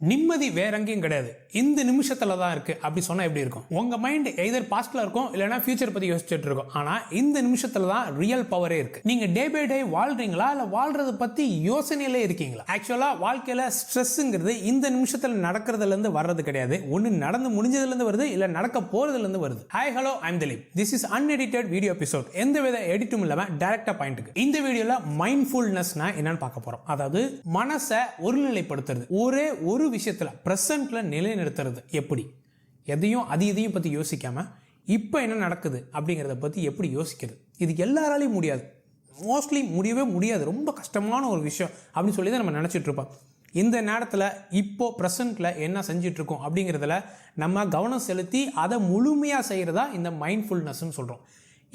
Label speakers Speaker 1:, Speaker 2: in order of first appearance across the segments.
Speaker 1: நிம்மதி வேற எங்கேயும் கிடையாது, இந்த நிமிஷத்துல தான் இருக்கு அப்படி சொன்னா எப்படி இருக்கும்? உங்க மைண்ட் எய்தர் பாஸ்ட்ல இருக்கும் இல்லனா ஃபியூச்சர் பத்தி யோசிச்சுட்டு இருக்கும். ஆனா இந்த நிமிஷத்துல தான் ரியல் பவரே இருக்கு. நீங்க டே பை டே வாழ்றீங்களா இல்ல வாழ்றத பத்தி யோசனையிலே இருக்கீங்களா? ஆக்சுவலா வாழ்க்கையில ஸ்ட்ரெஸ்ங்கிறது இந்த நிமிஷத்துல நடக்கிறதுல இருந்து வர்றது கிடையாது. ஒன்னு நடந்து முடிஞ்சதுல இருந்து வருது, இல்ல நடக்க போறதுல இருந்து வருது. Hi hello, I'm Dileep. This is unedited video episode. எந்த வித எடிட்டும் இல்லாம டைரக்டா பாயிண்ட்க்கு. இந்த வீடியோல மைண்ட்ஃபுல்னஸ்னா என்னன்னு பார்க்க போறோம். அதாவது மனசை ஒருநிலைப்படுத்துறது, ஒரே ஒரு விஷயத்துல பிரசன்ட்ல நிலைநிறுத்துறது. எப்படி எதையும் இதையும் பத்தி யோசிக்காம இப்ப என்ன நடக்குது அப்படிங்கறத பத்தி எப்படி யோசிக்கிறது? இது எல்லாராலையும் முடியாது, மோஸ்ட்லி முடியவே முடியாது. ரொம்ப கஷ்டமான ஒரு விஷயம் அப்படின்னு சொல்லி தான் நம்ம நினைச்சிட்டு இருப்போம். இந்த நேரத்தில் இப்போ ப்ரெசண்ட்ல என்ன செஞ்சுட்டு இருக்கோம் அப்படிங்கிறதுல நம்ம கவனம் செலுத்தி அதை முழுமையாக செய்கிறதா இந்த மைண்ட்ஃபுல்னஸ்ன்னு சொல்கிறோம்.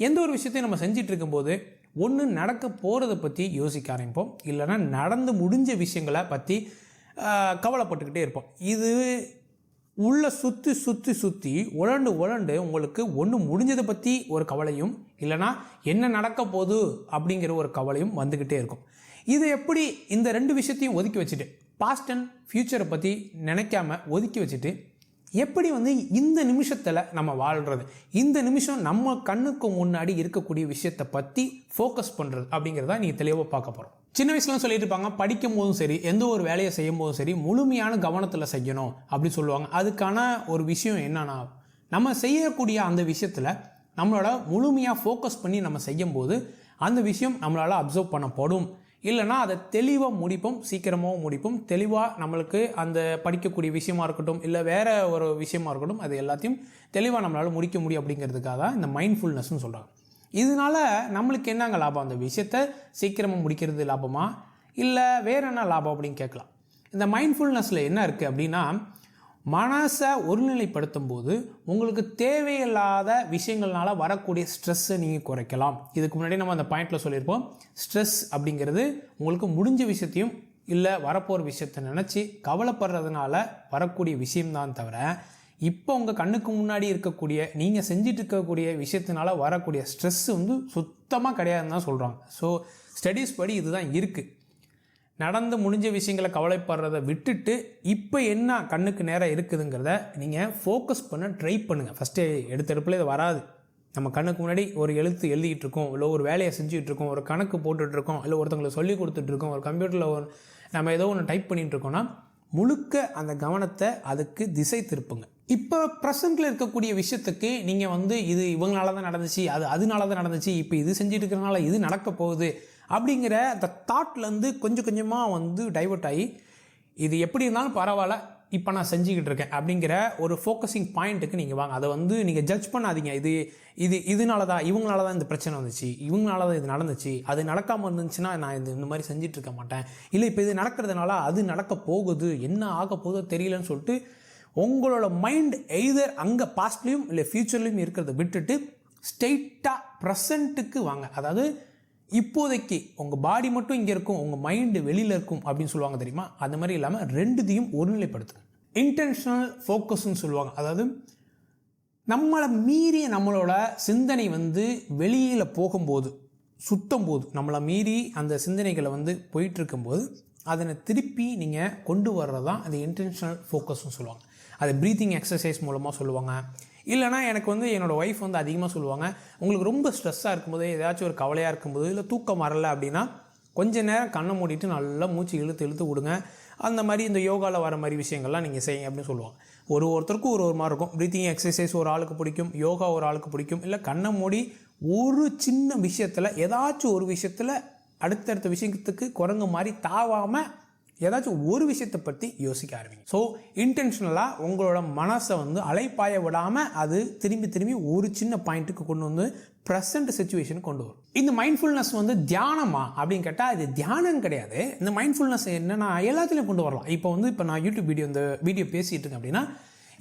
Speaker 1: எந்த ஒரு விஷயத்தையும் நம்ம செஞ்சுட்டு இருக்கும்போது ஒன்று நடக்க போகிறத பற்றி யோசிக்க ஆரம்பிப்போம், இல்லைன்னா நடந்து முடிஞ்ச விஷயங்களை பற்றி கவலைப்பட்டுக்கிட்டே இருப்போம். இது உள்ள சுற்றி சுற்றி சுற்றி உழண்டு உங்களுக்கு ஒன்று முடிஞ்சதை பற்றி ஒரு கவலையும், இல்லைனா என்ன நடக்க போகுது அப்படிங்கிற ஒரு கவலையும் வந்துக்கிட்டே இருக்கும். இது எப்படி இந்த ரெண்டு விஷயத்தையும் ஒதுக்கி வச்சுட்டு, பாஸ்ட் அண்ட் ஃபியூச்சரை பற்றி நினைக்காம ஒதுக்கி வச்சுட்டு எப்படி இந்த நிமிஷத்தில் நம்ம வாழ்கிறது, இந்த நிமிஷம் நம்ம கண்ணுக்கு முன்னாடி இருக்கக்கூடிய விஷயத்தை பற்றி ஃபோக்கஸ் பண்ணுறது அப்படிங்கிறத நீங்கள் தெளிவாக பார்க்க போகிறோம். சின்ன வயசுலாம் சொல்லிட்டு இருப்பாங்க, படிக்கும் போதும் சரி எந்த ஒரு வேலையை செய்யும் போதும் சரி முழுமையான கவனத்தில் செய்யணும் அப்படின்னு சொல்லுவாங்க. அதுக்கான ஒரு விஷயம் என்னன்னா, நம்ம செய்யக்கூடிய அந்த விஷயத்தில் நம்மளோட முழுமையாக ஃபோக்கஸ் பண்ணி நம்ம செய்யும் போது அந்த விஷயம் நம்மளால் அப்சர்வ் பண்ணப்படும். இல்லைனா அதை தெளிவாக முடிப்போம், சீக்கிரமாகவும் முடிப்போம். தெளிவாக நம்மளுக்கு அந்த படிக்கக்கூடிய விஷயமா இருக்கட்டும், இல்லை வேற ஒரு விஷயமா இருக்கட்டும், அது எல்லாத்தையும் தெளிவாக நம்மளால் முடிக்க முடியும். அப்படிங்கிறதுக்காக தான் இந்த மைண்ட்ஃபுல்னஸ்ன்னு சொல்கிறாங்க. இதனால நம்மளுக்கு என்னங்க லாபம்? அந்த விஷயத்தை சீக்கிரமாக முடிக்கிறது லாபமா, இல்லை வேற என்ன லாபம் அப்படின்னு கேட்கலாம். இந்த மைண்ட்ஃபுல்னஸில் என்ன இருக்குது அப்படின்னா, மனசை ஒருநிலைப்படுத்தும் போது உங்களுக்கு தேவையில்லாத விஷயங்கள்னால வரக்கூடிய ஸ்ட்ரெஸ்ஸை நீங்கள் குறைக்கலாம். இதுக்கு முன்னாடி நம்ம அந்த பாயிண்டில் சொல்லியிருப்போம், ஸ்ட்ரெஸ் அப்படிங்கிறது உங்களுக்கு முடிஞ்ச விஷயத்தையும் இல்லை வரப்போகிற விஷயத்தை நினச்சி கவலைப்படுறதுனால வரக்கூடிய விஷயம்தான் தவிர, இப்போ உங்கள் கண்ணுக்கு முன்னாடி இருக்கக்கூடிய நீங்கள் செஞ்சிட்டு இருக்கக்கூடிய விஷயத்தினால வரக்கூடிய ஸ்ட்ரெஸ் சுத்தமாக கிடையாதுன்னு தான் சொல்கிறாங்க. ஸோ ஸ்டடீஸ் படி இதுதான் இருக்குது. நடந்து முடிஞ்ச விஷயங்களை கவலைப்படுறதை விட்டுட்டு இப்போ என்ன கண்ணுக்கு நேரம் இருக்குதுங்கிறத நீங்கள் ஃபோக்கஸ் பண்ண ட்ரை பண்ணுங்கள். ஃபஸ்ட்டு எடுத்தெடுப்பில் இது வராது. நம்ம கண்ணுக்கு முன்னாடி ஒரு எழுத்து எழுதிட்டு இருக்கோம், இல்லை ஒரு வேலையை செஞ்சுட்டு இருக்கோம், ஒரு கணக்கு போட்டுட்ருக்கோம், இல்லை ஒருத்தங்களுக்கு சொல்லி கொடுத்துட்ருக்கோம், ஒரு கம்ப்யூட்டரில் நம்ம ஏதோ ஒன்று டைப் பண்ணிகிட்டு இருக்கோம்னா முழுக்க அந்த கவனத்தை அதுக்கு திசை திருப்புங்க. இப்போ ப்ரெசண்ட்டில் இருக்கக்கூடிய விஷயத்துக்கு நீங்கள் இது இவங்களால தான் நடந்துச்சு, அதனால தான் நடந்துச்சு, இப்போ இது செஞ்சுட்டு இருக்கிறனால இது நடக்க போகுது அப்படிங்கிற அந்த தாட்லேருந்து கொஞ்சம் கொஞ்சமாக டைவர்ட் ஆகி இது எப்படி இருந்தாலும் பரவாயில்ல, இப்போ நான் செஞ்சுக்கிட்டு இருக்கேன் அப்படிங்கிற ஒரு ஃபோக்கஸிங் பாயிண்ட்டுக்கு நீங்கள் வாங்க. அதை நீங்கள் ஜட்ஜ் பண்ணாதீங்க. இதனால தான் இவங்களால தான் இந்த பிரச்சனை வந்துச்சு, இவங்களால தான் இது நடந்துச்சு, அது நடக்காமல் இருந்துச்சுன்னா நான் இந்த மாதிரி செஞ்சுட்டு இருக்க மாட்டேன், இல்லை இப்போ இது நடக்கிறதுனால அது நடக்க போகுது, என்ன ஆக போகுதோ தெரியலன்னு சொல்லிட்டு உங்களோட மைண்ட் எய்தர் அங்கே பாஸ்ட்லேயும் இல்லை ஃப்யூச்சர்லேயும் இருக்கிறத விட்டுட்டு ஸ்ட்ரெயிட்டாக ப்ரெசண்ட்டுக்கு வாங்க. அதாவது இப்போதைக்கு உங்கள் பாடி மட்டும் இங்கே இருக்கும், உங்கள் மைண்டு வெளியில் இருக்கும் அப்படின்னு சொல்லுவாங்க தெரியுமா? அந்த மாதிரி இல்லாமல் ரெண்டுத்தையும் ஒருநிலைப்படுத்துங்க. இன்டென்ஷனல் ஃபோக்கஸ்ன்னு சொல்லுவாங்க. அதாவது நம்மளை மீறிய நம்மளோட சிந்தனை வெளியில் போகும்போது, சுத்தம் போது, நம்மளை மீறி அந்த சிந்தனைகளை போயிட்டுருக்கும்போது அதனை திருப்பி நீங்கள் கொண்டு வர்றது தான் அது இன்டென்ஷனல் ஃபோக்கஸ்ன்னு சொல்லுவாங்க. அது ப்ரீத்திங் எக்ஸசைஸ் மூலமாக சொல்லுவாங்க. இல்லைனா எனக்கு என்னோடய ஒய்ஃப் அதிகமாக சொல்லுவாங்க, உங்களுக்கு ரொம்ப ஸ்ட்ரெஸ்ஸாக இருக்கும்போது, ஏதாச்சும் ஒரு கவலையாக இருக்கும்போது, இல்லை தூக்கம் வரலை அப்படின்னா கொஞ்சம் நேரம் கண்ணை மூடிட்டு நல்லா மூச்சு இழுத்து விடுங்க. அந்த மாதிரி இந்த யோகாவில் வர மாதிரி விஷயங்கள்லாம் நீங்கள் செய்யுங்க அப்படின்னு சொல்லுவாங்க. ஒருத்தருக்கும் ஒரு மாதிரி இருக்கும். ப்ரீத்திங் எக்ஸசைஸ் ஒரு ஆளுக்கு பிடிக்கும், யோகா ஒரு ஆளுக்கு பிடிக்கும். இல்லை கண்ணை மூடி ஒரு சின்ன விஷயத்தில், ஏதாச்சும் ஒரு விஷயத்தில் அடுத்தடுத்த விஷயத்துக்கு குரங்கு மாதிரி தாவாமல் ஏதாச்சும் ஒரு விஷயத்தை பற்றி யோசிக்க ஆரம்பிங்க. ஸோ இன்டென்ஷனலாக உங்களோட மனசை அலைப்பாய விடாமல் அது திரும்பி ஒரு சின்ன பாயிண்ட்டுக்கு கொண்டு ப்ரெசன்ட் சிச்சுவேஷன் கொண்டு வரும். இந்த மைண்ட்ஃபுல்னஸ் தியானமா அப்படின்னு கேட்டால் இது தியானம் கிடையாது. இந்த மைண்ட்ஃபுல்னஸ் என்னன்னா எல்லாத்துலேயும் கொண்டு வரலாம். இப்போ நான் யூடியூப் இந்த வீடியோ பேசிகிட்டு இருக்கேன் அப்படின்னா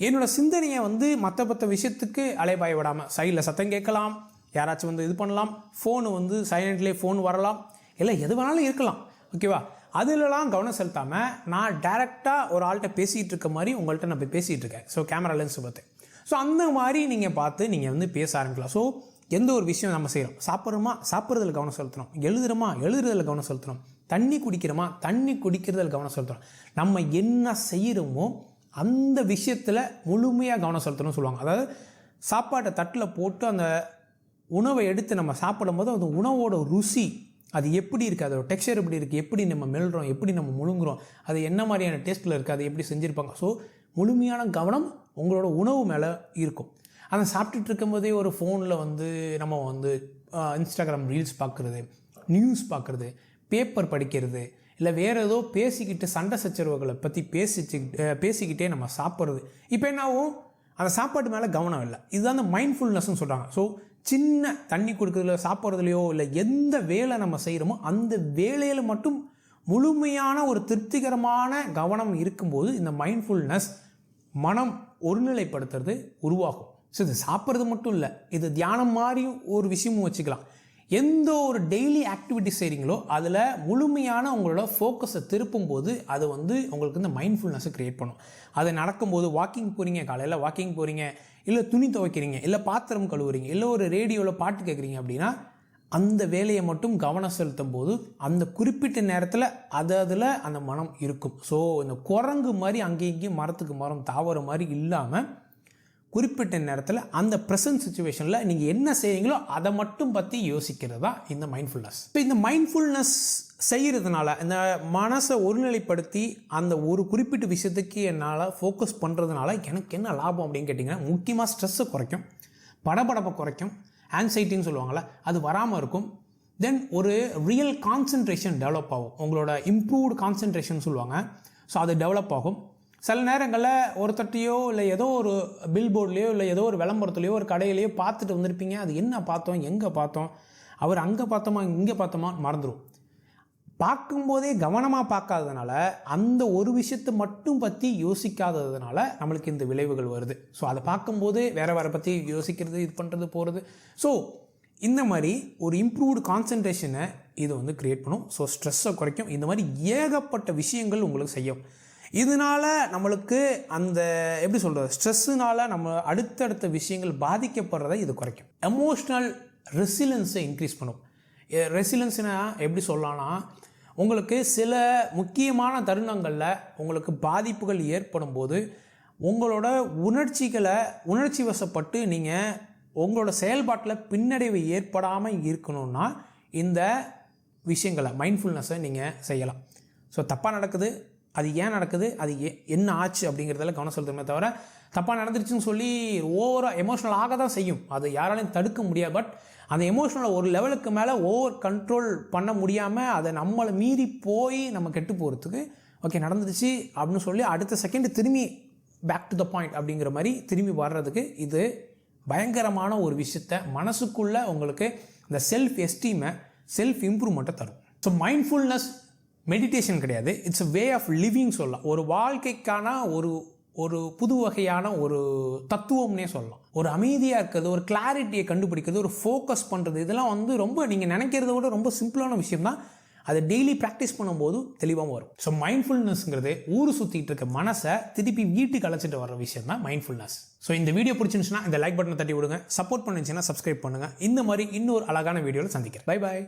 Speaker 1: என்னோட சிந்தனையை மற்ற விஷயத்துக்கு அலைப்பாய விடாமல் சைடில் சத்தம் கேட்கலாம், யாராச்சும் இது பண்ணலாம், ஃபோனு சைலண்ட்லேயே ஃபோன் வரலாம், இல்லை எது வேணாலும் இருக்கலாம், ஓகேவா? அதிலலாம் கவனம் செலுத்தாமல் நான் டைரெக்டாக ஒரு ஆள்கிட்ட பேசிகிட்டு இருக்க மாதிரி உங்கள்கிட்ட நான் போய் பேசிகிட்டு இருக்கேன். ஸோ கேமரா லென்ஸ் பார்த்து, ஸோ அந்த மாதிரி நீங்கள் பார்த்து நீங்கள் பேச ஆரம்பிக்கலாம். ஸோ எந்த ஒரு விஷயம் நம்ம செய்கிறோம், சாப்பிட்றோமா சாப்பிட்றதுல கவனம் செலுத்தணும், எழுதுறதில் கவனம் செலுத்தணும், தண்ணி குடிக்கிறோமா, தண்ணி குடிக்கிறதில் கவனம் செலுத்தணும். நம்ம என்ன செய்கிறோமோ அந்த விஷயத்தில் முழுமையாக கவனம் செலுத்தணும்னு சொல்லுவாங்க. அதாவது சாப்பாட்டை தட்டில் போட்டு அந்த உணவை எடுத்து நம்ம சாப்பிடும்போது அந்த உணவோட ருசி அது எப்படி இருக்குது, அதோட டெக்ஸ்சர் எப்படி இருக்குது, எப்படி நம்ம மெல்றோம், எப்படி நம்ம முழுங்குறோம், அது என்ன மாதிரியான டேஸ்ட்டில் இருக்குது, அது எப்படி செஞ்சுருப்பாங்க. ஸோ முழுமையான கவனம் உங்களோட உணவு மேலே இருக்கும். அதை சாப்பிட்டுட்டு இருக்கும்போதே ஒரு ஃபோனில் நம்ம இன்ஸ்டாகிராம் ரீல்ஸ் பார்க்குறது, நியூஸ் பார்க்குறது, பேப்பர் படிக்கிறது, இல்லை வேறு ஏதோ பேசிக்கிட்டு சண்டை சச்சரவுகளை பற்றி பேசிக்கிட்டே நம்ம சாப்பிட்றது. இப்போ என்னாகும், அந்த சாப்பாட்டு மேலே கவனம் இல்லை. இதுதான் அந்த மைண்ட்ஃபுல்னஸ்ன்னு சொல்கிறாங்க. ஸோ சின்ன தண்ணி கொடுக்குறதுல, சாப்பிட்றதுலையோ இல்லை எந்த வேலை நம்ம செய்கிறோமோ அந்த வேலையில் மட்டும் முழுமையான ஒரு திருப்திகரமான கவனம் இருக்கும்போது இந்த மைண்ட்ஃபுல்னஸ் மனம் ஒருநிலைப்படுத்துறது உருவாகும். ஸோ இது சாப்பிட்றது மட்டும் இல்லை, இது தியானம் மாதிரி ஒரு விஷயமும் வச்சுக்கலாம். எந்த ஒரு டெய்லி ஆக்டிவிட்டி செய்கிறீங்களோ அதில் முழுமையான உங்களோட ஃபோக்கஸை திருப்பும் போது அது உங்களுக்கு இந்த மைண்ட்ஃபுல்னஸை க்ரியேட் பண்ணும். அது நடக்கும்போது வாக்கிங் போகிறீங்க, காலையில் வாக்கிங் போகிறீங்க, இல்லை துணி துவைக்கிறீங்க, இல்லை பாத்திரம் கழுவுறீங்க, இல்லை ஒரு ரேடியோவில் பாட்டு கேட்குறீங்க அப்படின்னா அந்த வேலையை மட்டும் கவனம் செலுத்தும் போது அந்த குறிப்பிட்ட நேரத்தில் அதில் அந்த மனம் இருக்கும். ஸோ இந்த குரங்கு மாதிரி அங்கேயும் இங்கேயும் மரத்துக்கு மரம் தாவற மாதிரி இல்லாமல் குறிப்பிட்ட நேரத்தில் அந்த ப்ரெசன்ட் சுச்சுவேஷனில் நீங்கள் என்ன செய்கிறீங்களோ அதை மட்டும் பற்றி யோசிக்கிறது தான் இந்த மைண்ட்ஃபுல்னஸ். இப்போ இந்த மைண்ட்ஃபுல்னஸ் செய்கிறதுனால, இந்த மனசை ஒருநிலைப்படுத்தி அந்த ஒரு குறிப்பிட்ட விஷயத்துக்கு என்னால் ஃபோக்கஸ் பண்ணுறதுனால எனக்கு என்ன லாபம் அப்படின்னு கேட்டிங்கன்னா, முக்கியமாக ஸ்ட்ரெஸ்ஸை குறைக்கும், படபடப்பை குறைக்கும், ஆன்சைட்டின்னு சொல்லுவாங்கள்ல அது வராமல் இருக்கும். தென் ஒரு ரியல் கான்சன்ட்ரேஷன் டெவலப் ஆகும், உங்களோட இம்ப்ரூவ்டு கான்சன்ட்ரேஷன் சொல்லுவாங்க. ஸோ அது டெவலப் ஆகும். சில நேரங்களில் ஒருத்தட்டையோ இல்லை ஏதோ ஒரு பில் போர்ட்லேயோ இல்லை ஏதோ ஒரு விளம்பரத்துலையோ ஒரு கடையிலையோ பார்த்துட்டு வந்திருப்பீங்க, அது என்ன பார்த்தோம், எங்கே பார்த்தோம், அவர் அங்கே பார்த்தோமா இங்கே பார்த்தோமா மறந்துடும். பார்க்கும்போதே கவனமாக பார்க்காததுனால, அந்த ஒரு விஷயத்தை மட்டும் பற்றி யோசிக்காததுனால நம்மளுக்கு இந்த விளைவுகள் வருது. ஸோ அதை பார்க்கும்போது வேறு பற்றி யோசிக்கிறது, இது பண்ணுறது, போகிறது. ஸோ இந்த மாதிரி ஒரு இம்ப்ரூவ்டு கான்சன்ட்ரேஷனை இது க்ரியேட் பண்ணும். ஸோ ஸ்ட்ரெஸ்ஸை குறைக்கும். இந்த மாதிரி ஏகப்பட்ட விஷயங்கள் உங்களுக்கு செய்யும். இதனால் நம்மளுக்கு அந்த எப்படி சொல்கிறது, ஸ்ட்ரெஸ்ஸுனால் நம்ம அடுத்தடுத்த விஷயங்கள் பாதிக்கப்படுறதை இது குறைக்கும். எமோஷ்னல் ரெசிலன்ஸை இன்க்ரீஸ் பண்ணும். ரெசிலன்ஸ்னா எப்படி சொல்லலாம்னா, உங்களுக்கு சில முக்கியமான தருணங்களில் உங்களுக்கு பாதிப்புகள் ஏற்படும் போது உங்களோட உணர்ச்சி வசப்பட்டு நீங்கள் உங்களோட செயல்பாட்டில் பின்னடைவு ஏற்படாமல் இருக்கணும்னா இந்த விஷயங்களை மைண்ட்ஃபுல்னஸை நீங்கள் செய்யலாம். ஸோ தப்பாக நடக்குது, அது ஏன் நடக்குது, அது என்ன ஆச்சு அப்படிங்கிறதுல கவனம் செலுத்துமே தவிர, தப்பாக நடந்துருச்சுன்னு சொல்லி ஓவராக எமோஷ்னல் ஆக தான் செய்யும், அது யாராலையும் தடுக்க முடியாது. பட் அந்த எமோஷ்னலை ஒரு லெவலுக்கு மேலே ஓவர் கண்ட்ரோல் பண்ண முடியாமல் அதை நம்மளை மீறி போய் நம்ம கெட்டு போகிறதுக்கு, ஓகே நடந்துருச்சு அப்படின்னு சொல்லி அடுத்த செகண்ட் திரும்பி பேக் டு த பாயிண்ட் அப்படிங்கிற மாதிரி திரும்பி வர்றதுக்கு இது பயங்கரமான ஒரு விஷயத்தை மனசுக்குள்ளே உங்களுக்கு இந்த செல்ஃப் எஸ்டீமை, செல்ஃப் இம்ப்ரூவ்மெண்ட்டை தரும். ஸோ மைண்ட்ஃபுல்னஸ் மெடிடேஷன் கிடையாது, it's a way of living சொல்லலாம். ஒரு வாழ்க்கைக்கான ஒரு புது வகையான ஒரு தத்துவம்னே சொல்லலாம். ஒரு அமைதியாக இருக்கிறது, ஒரு கிளாரிட்டியை கண்டுபிடிக்கிறது, ஒரு ஃபோக்கஸ் பண்ணுறது, இதெல்லாம் ரொம்ப நீங்கள் நினைக்கிறத விட ரொம்ப சிம்பிளான விஷயம் தான். அதை டெய்லி ப்ராக்டிஸ் பண்ணும்போது தெளிவாக வரும். ஸோ மைண்ட்ஃபுல்னஸ்ங்கிறது ஊர் சுற்றிட்டு இருக்க மனசை திருப்பி வீட்டுக்கு அழைச்சிட்டு வர விஷயம் தான் மைண்ட்ஃபுல்னஸ். ஸோ இந்த வீடியோ பிடிச்சிருந்துச்சுன்னா இந்த லைக் பட்டனை தட்டி விடுங்க, சப்போர்ட் பண்ணிச்சுன்னா சப்ஸ்கிரைப் பண்ணுங்கள். இந்த மாதிரி இன்னொரு அழகான வீடியோவில் சந்திக்கிறேன். Bye bye.